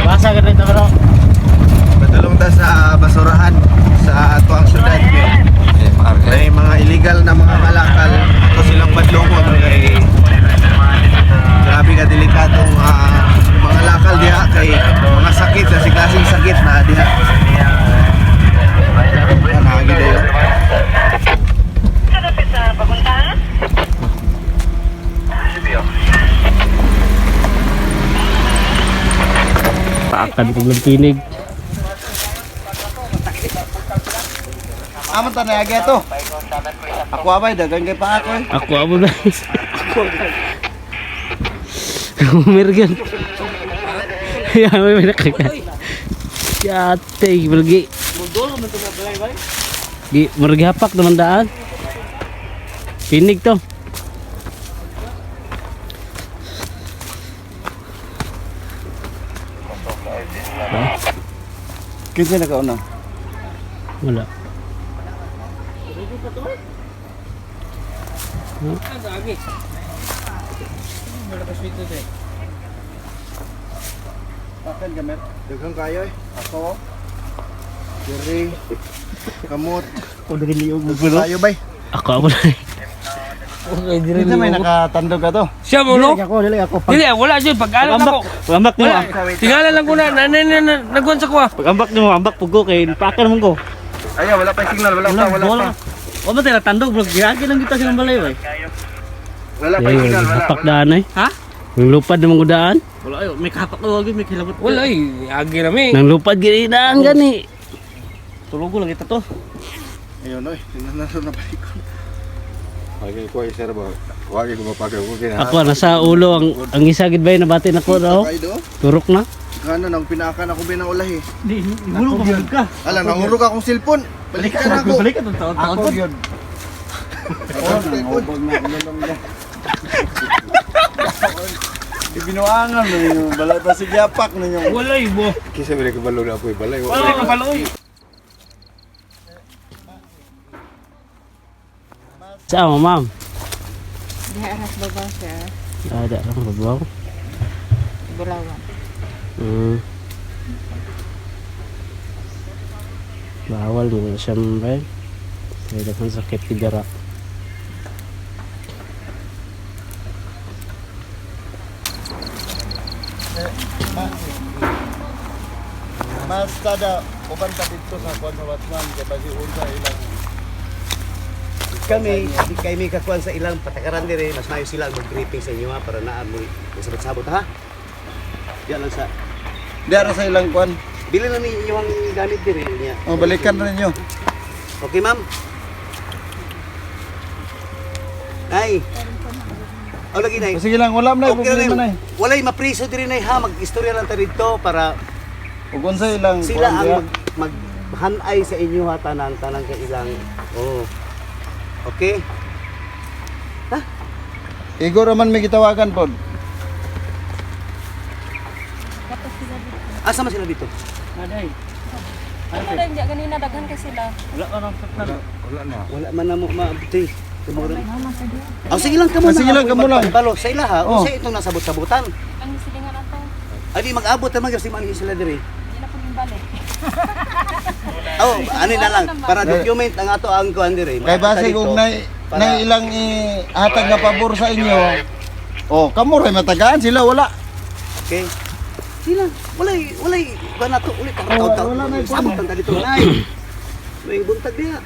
Basa ka dito bro. Padulong ta sa basurahan sa tuang syudad. May mga illegal na mga kalakal. Ito silang padlungon. Grabe ka delikatong mga lakal diha kay mga sakit sa klaseng sakit na diha. Nagid ayo. Paakan ko ng tinig. Aman ta na agi to. Ako abay dagan kay pa ako. Ako abo na. Umirgan. Ya, may nakaka. Yate, bergi. Mudol man to na balay bay. Di mergapak naman daan. Tinig to. Kinsa na kauna? Wala. Akan gamer. Daghang kayo eh. Ako. Diri. Kamot. O dari liog mo Kayo bay. Ako abo na. Okay, diri Kinsa may nakatandog ka to? Siya mo no? Dili ako. Dili, wala dyan. Pag-alam ako. Pagambak mo. Wala. Tingala lang ko na. Nagwan sa ko ah. Pagambak mo, ambak pugo kay pakan mo ko. Ayaw, wala pa signal, wala pa. O ba tira tandog bro, gihagi lang kita sa balay bay. Wala pa signal, wala. Hapak daan ay. Ha? Nang lupad namang gudaan. Wala ayo, may kapak daw agi, may kilabot. Wala eh. Agi rami. Nang lupad gini daan gani. Tulogo lang kita to. Ayun oy, nasa na balik ko. Lagi ko ay sir ba? Wagi ko mapagaw ko kina. Ako nasa ulo ang isa gid bay nabati nako daw. Kaido. Turok na. Kanon ang pinaakan ako binaulah eh. Di, gulo ka. Ala, nahurog akong cellphone. Balikan ako. Balik ka taon. Ako yun. Ibinuangan mo yung balay pa si Japak na yung... Wala eh bo. Kisa bili ko balo na po balay. Wala ka baloy. Ciao, ma'am. Di aras babaw sir. Ada lang babaw. Bulawan. Bawal mo siya bay. May dapat sakit tidara. Mas tada, uban ka dito sa kwan sa Watman, kaya basi unsa ilang... Kami kakuan sa ilang patakaran dire, mas mayo sila mag-briefing sa inyo ha, para naamoy sabot-sabot ha. Diyan lang sa Diara sa ilang kwan. bili na ni yung gamit dire niya. O, balikan na ninyo. Okay ma'am. Ay. O lagi nay. Sige lang, wala na, Okay problema na na. Walay mapriso dire nay ha, mag-istorya lang ta dito para Ug unsa ilang sila kwan ang diha. maghanay sa inyo ha, tanan ka ilang. Oh. Okay. Igor man may gitawagan pod. Asa man sila dito? Aday. Ano na hindi ganina daghan ka sila. Wala ka nang saktan. Wala na. Wala man na mo maabti. Mama sa diya. Oh, sige lang kamo Sige lang, kamo lang. Balo sa ila ha. Oh. Usa itong nasabot-sabutan. Ang silingan ato. Adi mag-abot naman kasi man sila dire. Hindi na pud balik. Oh, ani na lang para document ang ato ang kuan dire. Kay base kung nay ilang ihatag nga pabor sa inyo. Oh, kamo ray matagaan sila wala. Okay. Sila, walay ba na to ulit wala na ikuan. sabot ang dito nay. May buntag diha.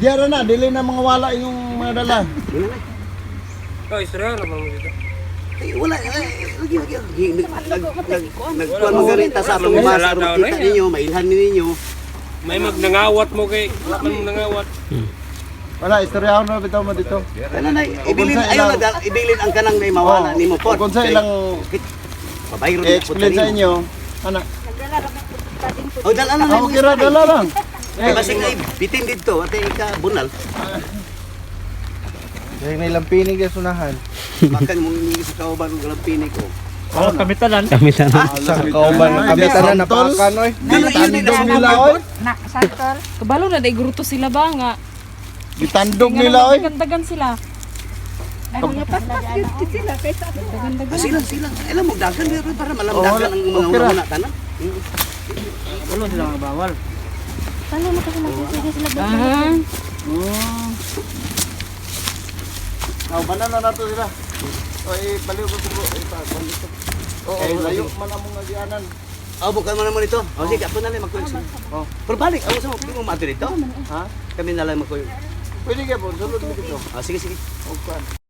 Diara na dili na mga wala yung mga dala. Wala na. Oh, istorya na mo dito. Ay, wala. Lagi. Nagkuhan magarita sa atong mga sa kita ninyo, mailhan ninyo. May magnangawat mo kay. Wala man mo nangawat. Wala istoryahon na bitaw mo dito. Kana nay, ibilin ayo na ibilin ang kanang nay mawala nimo pod. Kung sa ilang pabayro explain sa inyo, ana. Nagdala ra ka din pud. Oh, dala na Ako kira dala lang. Kay basig na bitin dito, ate ka bunal. Kaya na ilang pinig yung sunahan. Makan mo ni sa kauban ng lampini ko. Oh, kamitanan. Kamitanan. Sa kauban kami tanan napakan oy. Gitandog nila oy. Na santol. Kabalo na day gruto sila ba nga. Gitandog nila oy. Dagan sila. Ay mga paspas yun sila kaysa Sila. Alam mo dagan pero para malamdagan ang mga una tanan. Wala sila nga bawal. Paano mo kasi magsisige sila ba? Banana na to sila. O, baliw ko siguro. Baliw. Oo, layo man ang mga gianan. Bukan mo naman ito. Sige, ako na lang magkulit. Pero balik, ako sa mo, hindi mo mato dito. Ha? Kami na lang magkulit. Pwede ka po, sulod mo dito. Sige, sige. Okay.